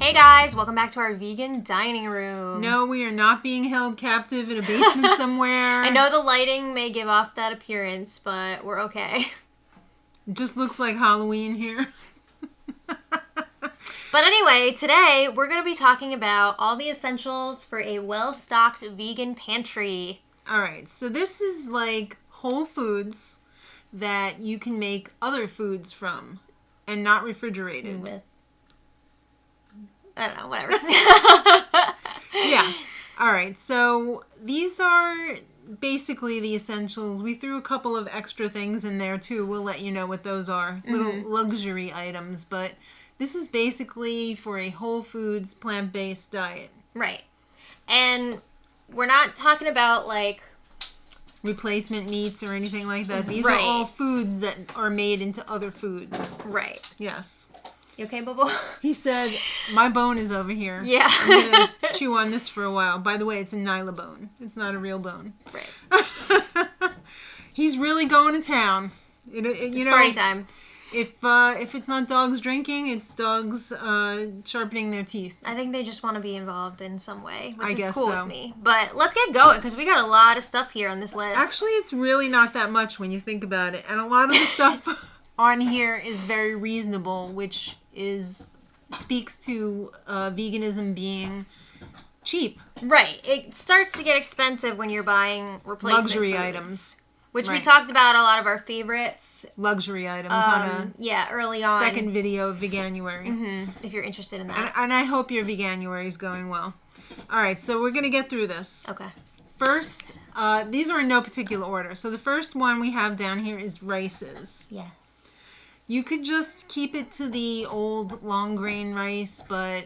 Hey guys, welcome back to our vegan dining room. No, we are not being held captive in a basement somewhere. I know the lighting may give off that appearance, but we're okay. It just looks like Halloween here. But anyway, today we're going to be talking about all the essentials for a well-stocked vegan pantry. Alright, so this is like whole foods that you can make other foods from and not refrigerated. With, I don't know, whatever. Yeah. Alright, so these are basically the essentials. We threw a couple of extra things in there too. We'll let you know what those are. Little luxury items, but this is basically for a whole foods, plant-based diet. Right. And we're not talking about like replacement meats or anything like that. These Right. are all foods that are made into other foods. Right. Yes. You okay, Bubble? He said, my bone is over here. Yeah. I'm going to chew on this for a while. By the way, it's a Nyla bone. It's not a real bone. Right. He's really going to town. It's party time. If it's not dogs drinking, it's dogs sharpening their teeth. I think they just want to be involved in some way, which I is guess cool so. with me. But let's get going because we got a lot of stuff here on this list. Actually, it's really not that much when you think about it. And a lot of the stuff on here is very reasonable, which speaks to veganism being cheap. Right. It starts to get expensive when you're buying replacement Luxury foods, items. which we Right. talked about a lot of our favorites. Luxury items on early a on. second video of veganuary. If you're interested in that. And I hope your veganuary is going well. All right, so we're going to get through this. Okay. First, these are in no particular order. So the first one we have down here is rices. Yes. You could just keep it to the old long grain rice, but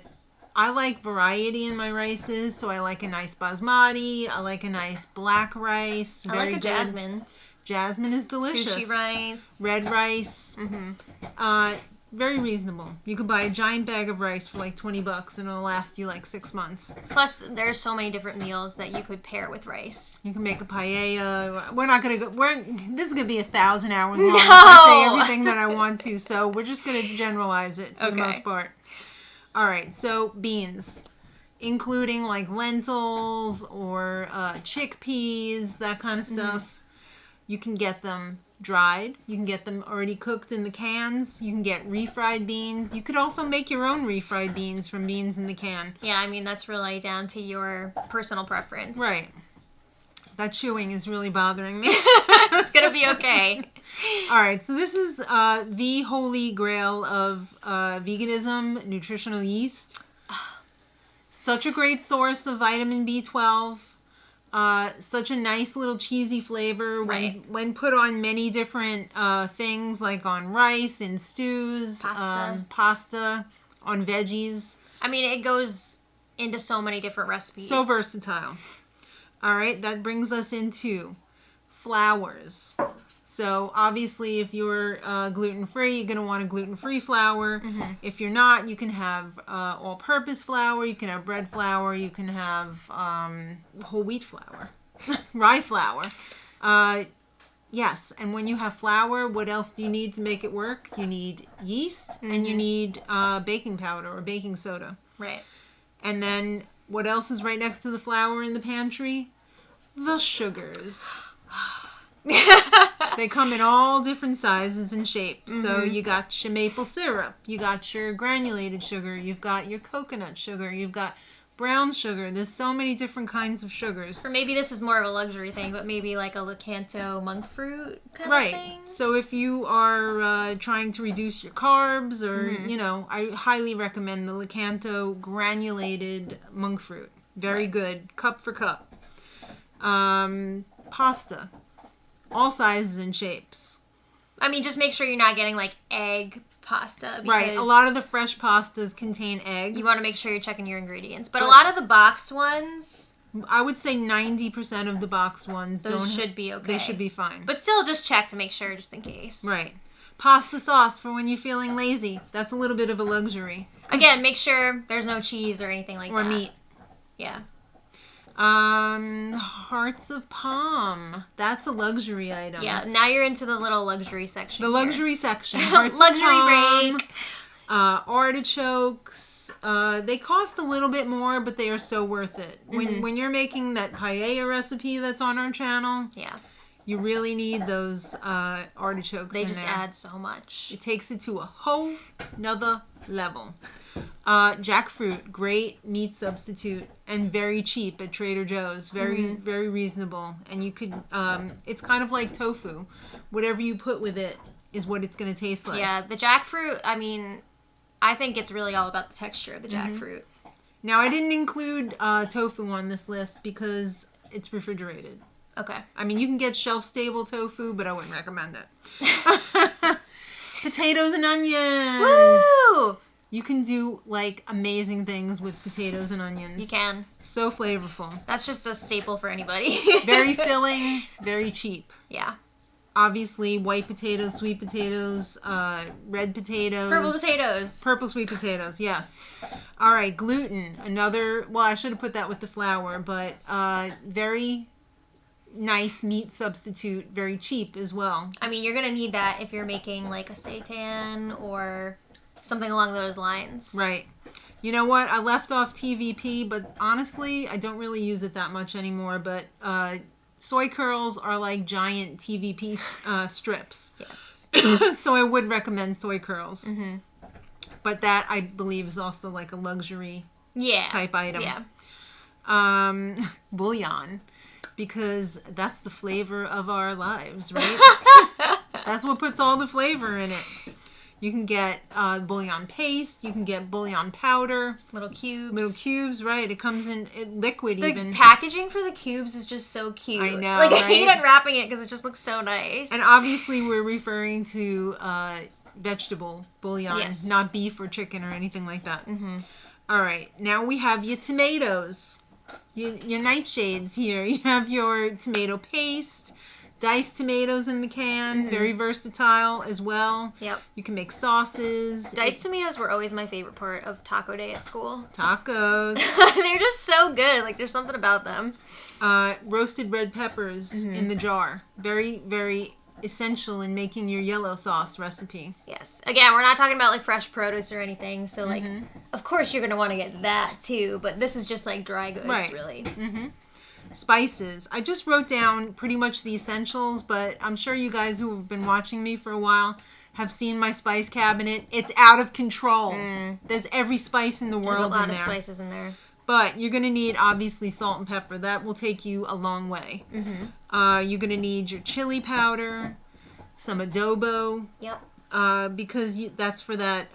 I like variety in my rices. So I like a nice basmati. I like a nice black rice. I like a good. jasmine. Jasmine is delicious. Sushi rice. Red rice. Very reasonable. You could buy a giant bag of rice for like $20 and it'll last you like 6 months. Plus, there's so many different meals that you could pair with rice. You can make a paella. We're not gonna go. This is gonna be 1,000 hours long. No! If I say everything that I want to, so we're just gonna generalize it for the most part. All right. So beans, including like lentils or chickpeas, that kind of stuff. You can get them dried. You can get them already cooked in the cans. You can get refried beans. You could also make your own refried beans from beans in the can. Yeah, I mean, that's really down to your personal preference. Right. That chewing is really bothering me. It's going to be okay. All right, so this is the holy grail of veganism, nutritional yeast. Such a great source of vitamin B12. Such a nice little cheesy flavor when put on many different things, like on rice, in stews, pasta, on veggies. I mean, it goes into so many different recipes. So versatile. All right, that brings us into flours. So obviously, if you're gluten-free, you're going to want a gluten-free flour. If you're not, you can have all-purpose flour. You can have bread flour. You can have whole wheat flour, rye flour. Yes, and when you have flour, what else do you need to make it work? You need yeast and you need baking powder or baking soda. Right. And then what else is right next to the flour in the pantry? The sugars. They come in all different sizes and shapes. So you got your maple syrup, you got your granulated sugar, you've got your coconut sugar, you've got brown sugar. There's so many different kinds of sugars. Or maybe this is more of a luxury thing, but maybe like a Lakanto monk fruit kind of thing. So if you are trying to reduce your carbs or, I highly recommend the Lakanto granulated monk fruit. Very good. Cup for cup. Pasta. All sizes and shapes. I mean, just make sure you're not getting like egg pasta. Right. A lot of the fresh pastas contain egg. You want to make sure you're checking your ingredients. But a lot of the boxed ones, I would say 90% of the boxed ones should be okay. They should be fine. But still, just check to make sure, just in case. Right. Pasta sauce for when you're feeling lazy. That's a little bit of a luxury. Again, make sure there's no cheese or anything like that. Or meat. Yeah. Hearts of palm. That's a luxury item. Yeah, now you're into the little luxury section. The luxury section. Hearts Luxury of palm, break. Artichokes, They cost a little bit more, but they are so worth it. When you're making that paella recipe that's on our channel, yeah, you really need those artichokes they in just there. add so much. It takes it to a whole nother level. Jackfruit, great meat substitute and very cheap at Trader Joe's. Very reasonable. And you could, it's kind of like tofu. Whatever you put with it is what it's going to taste like. Yeah, the jackfruit, I mean, I think it's really all about the texture of the jackfruit. Now, I didn't include tofu on this list because it's refrigerated. Okay. I mean, you can get shelf-stable tofu, but I wouldn't recommend it. Potatoes and onions. Woo! You can do, like, amazing things with potatoes and onions. You can. So flavorful. That's just a staple for anybody. Very filling, very cheap. Yeah. Obviously, white potatoes, sweet potatoes, red potatoes. Purple potatoes. Purple sweet potatoes, yes. All right, gluten. Another, well, I should have put that with the flour, but very nice meat substitute, very cheap as well. I mean, you're going to need that if you're making, like, a seitan or something along those lines. Right. You know what? I left off TVP, but honestly, I don't really use it that much anymore, but soy curls are like giant TVP strips. Yes. So I would recommend soy curls. Mm-hmm. But that, I believe, is also like a luxury type item. Yeah. Bouillon. Because that's the flavor of our lives, right? That's what puts all the flavor in it. You can get bouillon paste. You can get bouillon powder. Little cubes. Little cubes, right. It comes in liquid even. The packaging for the cubes is just so cute. I know, Like, right? I hate unwrapping it because it just looks so nice. And obviously we're referring to vegetable bouillon, Yes. not beef or chicken or anything like that. Mm-hmm. All right. Now we have your tomatoes. Your nightshades here. You have your tomato paste. Diced tomatoes in the can, very versatile as well. Yep. You can make sauces. Diced tomatoes were always my favorite part of taco day at school. Tacos. They're just so good. Like, there's something about them. Roasted red peppers in the jar. Very, very essential in making your yellow sauce recipe. Yes. Again, we're not talking about, like, fresh produce or anything. So, like, of course you're going to want to get that, too. But this is just, like, dry goods, really. Mm-hmm. Spices. I just wrote down pretty much the essentials, but I'm sure you guys who have been watching me for a while have seen my spice cabinet. It's out of control. There's every spice in the world in there. There's a lot of spices in there. But you're going to need, obviously, salt and pepper. That will take you a long way. You're going to need your chili powder, some adobo. Yep. Because that's for that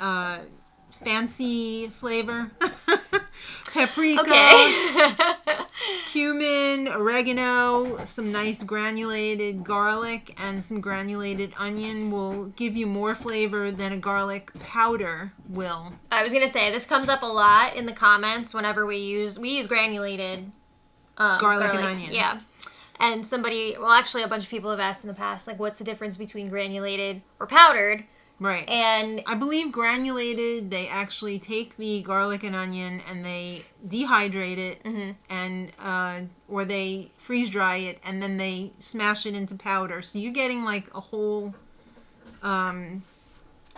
fancy flavor. Paprika. Okay. Cumin, oregano, some nice granulated garlic, and some granulated onion will give you more flavor than a garlic powder will. I was going to say, this comes up a lot in the comments whenever we use granulated garlic and onion. Yeah. And actually a bunch of people have asked in the past, like, what's the difference between granulated or powdered? Right. And I believe granulated, they actually take the garlic and onion and they dehydrate it and or they freeze dry it and then they smash it into powder. So you're getting like a whole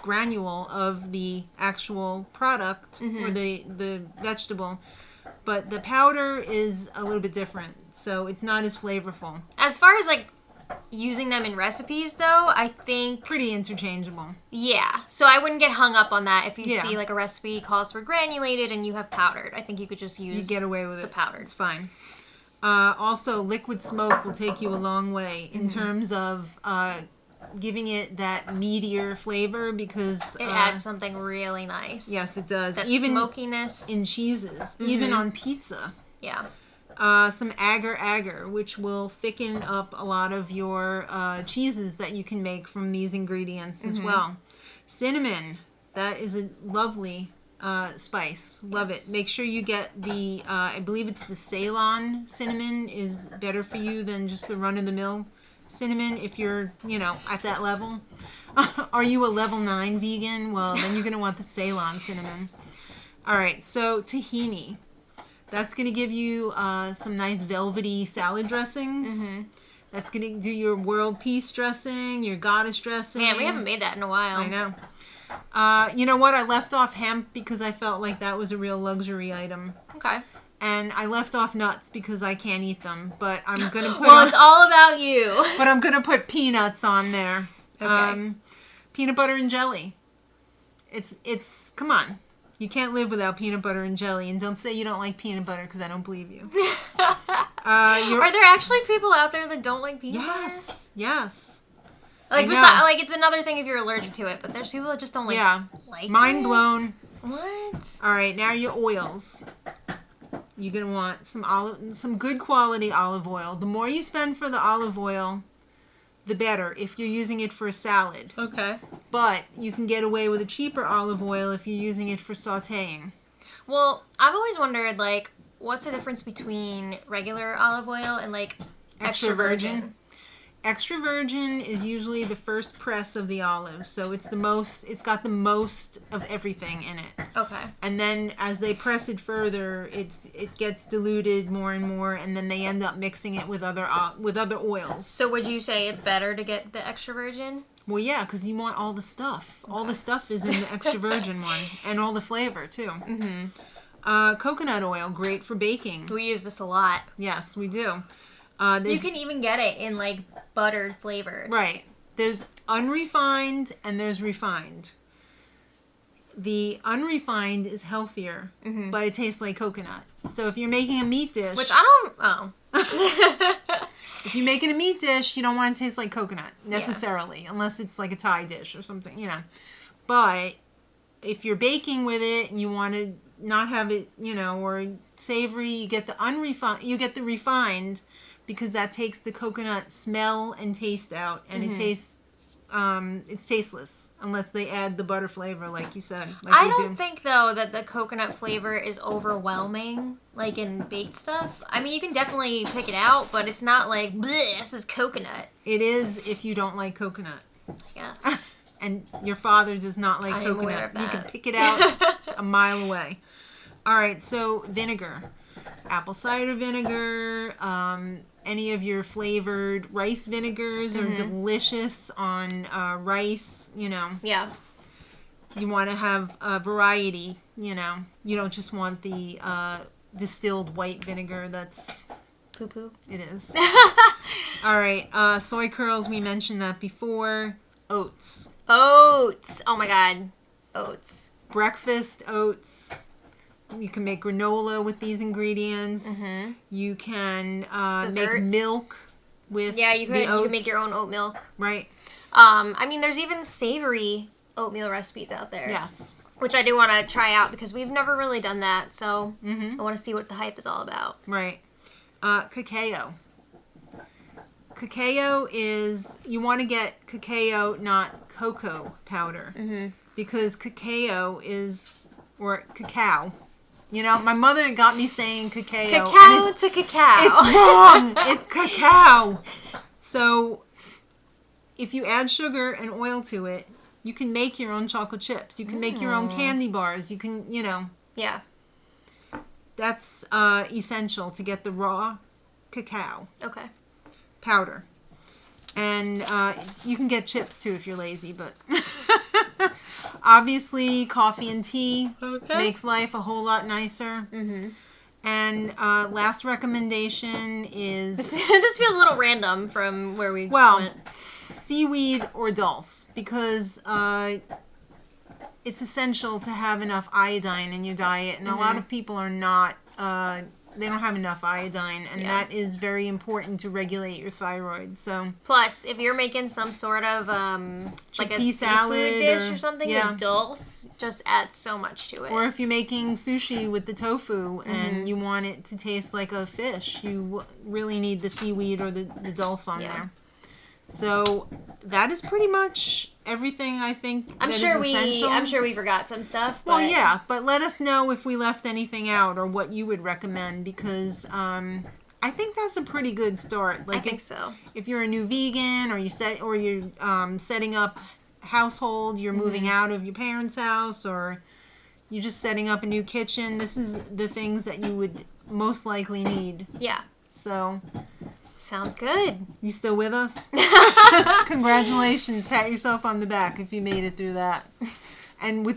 granule of the actual product or the vegetable. But the powder is a little bit different. So it's not as flavorful. as far as, like, using them in recipes, though, I think... Pretty interchangeable. Yeah. So I wouldn't get hung up on that. If you Yeah. see, like, a recipe calls for granulated and you have powdered, I think you could just use You get away with the it. powdered. It's fine. Also, liquid smoke will take you a long way in terms of giving it that meatier flavor because... It adds something really nice. Yes, it does. That even smokiness. in cheeses. Even on pizza. Yeah. Some agar-agar, which will thicken up a lot of your cheeses that you can make from these ingredients as well. Cinnamon. That is a lovely spice. Love it. Make sure you get the, I believe it's the Ceylon cinnamon is better for you than just the run-of-the-mill cinnamon if you're, at that level. Are you a level 9 vegan? Well, then you're going to want the Ceylon cinnamon. All right, so tahini. That's going to give you some nice velvety salad dressings. That's going to do your world peace dressing, your goddess dressing. Man, we haven't made that in a while. I know. You know what? I left off hemp because I felt like that was a real luxury item. Okay. And I left off nuts because I can't eat them. But I'm going to put Well, it's all about you. But I'm going to put peanuts on there. Okay. Peanut butter and jelly. It's come on. You can't live without peanut butter and jelly. And don't say you don't like peanut butter because I don't believe you. Are there actually people out there that don't like peanut butter? Yes. Like, it's another thing if you're allergic to it, but there's people that just don't like Mind it. blown. What? All right, now your oils. You're going to want some good quality olive oil. The more you spend for the olive oil, the better if you're using it for a salad. Okay. But you can get away with a cheaper olive oil if you're using it for sautéing. Well, I've always wondered, like, what's the difference between regular olive oil and, like, extra virgin? Extra virgin is usually the first press of the olive, so it's got the most of everything in it. Okay. And then as they press it further, it gets diluted more and more, and then they end up mixing it with other oils. So would you say it's better to get the extra virgin? Well, yeah, because you want all the stuff. Okay. All the stuff is in the extra virgin one, and all the flavor too. Mm-hmm. Coconut oil, great for baking. We use this a lot. Yes, we do. You can even get it in, like, buttered flavored. Right. There's unrefined and there's refined. The unrefined is healthier, but it tastes like coconut. So if you're making a meat dish... Which I don't... If you're making a meat dish, you don't want it to taste like coconut, necessarily. Yeah. Unless it's like a Thai dish or something, you know. But if you're baking with it and you want to not have it, you know, or savory, you get the unrefined... You get the refined... because that takes the coconut smell and taste out, and it tastes, it's tasteless unless they add the butter flavor, like you said. I don't think, though, that the coconut flavor is overwhelming, like in baked stuff. I mean, you can definitely pick it out, but it's not like, bleh, this is coconut. It is if you don't like coconut. Yes. And your father does not like coconut. I'm aware of that. You can pick it out a mile away. All right, so vinegar. Apple cider vinegar, any of your flavored rice vinegars are delicious on rice, you know. Yeah. You want to have a variety, you know. You don't just want the distilled white vinegar. That's... Poo-poo. It is. All right, soy curls, we mentioned that before. Oats. Oats. Oh, my God. Oats. Breakfast oats. You can make granola with these ingredients. Mm-hmm. You can make milk with the oats. You can make your own oat milk. Right. I mean, there's even savory oatmeal recipes out there. Yes. Which I do want to try out because we've never really done that. So I want to see what the hype is all about. Right. Cacao. Cacao is... You want to get cacao, not cocoa powder. Mm-hmm. Because cacao is... Or cacao... You know, my mother got me saying cacao. Cacao to cacao. It's wrong. It's cacao. So, if you add sugar and oil to it, you can make your own chocolate chips. You can make your own candy bars. You can, you know. Yeah. That's essential to get the raw cacao. Okay. Powder. And you can get chips, too, if you're lazy, but... Obviously, coffee and tea makes life a whole lot nicer. Mm-hmm. And last recommendation is... This feels a little random from where we went. Seaweed or dulse, because it's essential to have enough iodine in your diet, and a lot of people are not... they don't have enough iodine, and that is very important to regulate your thyroid. So plus, if you're making some sort of like a salad seafood dish or something, the dulse just adds so much to it. Or if you're making sushi with the tofu and you want it to taste like a fish, you really need the seaweed or the dulse on there. So that is pretty much everything I think I'm sure we forgot some stuff. But... Well, yeah, but let us know if we left anything out or what you would recommend, because I think that's a pretty good start. Like, I think so. If you're a new vegan or you're setting up household, you're moving out of your parents' house, or you're just setting up a new kitchen, this is the things that you would most likely need. Yeah. So... Sounds good. You still with us? Congratulations. Pat yourself on the back if you made it through that. And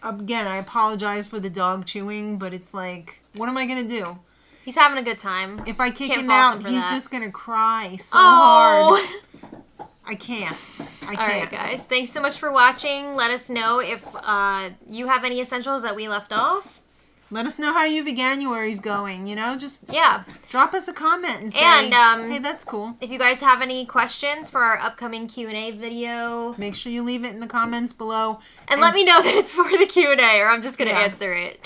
again, I apologize for the dog chewing, but it's like, what am I gonna do? He's having a good time. If I kick Can't him fault out, him for he's that. just gonna cry so hard. I can't. All right, guys. Thanks so much for watching. Let us know if you have any essentials that we left off. Let us know how your veganuary's going. You know, just drop us a comment and say, hey, that's cool. If you guys have any questions for our upcoming Q&A video, make sure you leave it in the comments below. And let me know that it's for the Q&A, or I'm just going to answer it.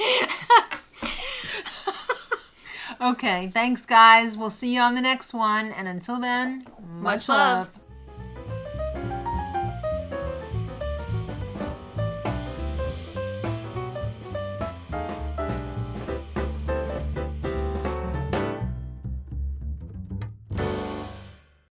Okay, thanks, guys. We'll see you on the next one. And until then, much love.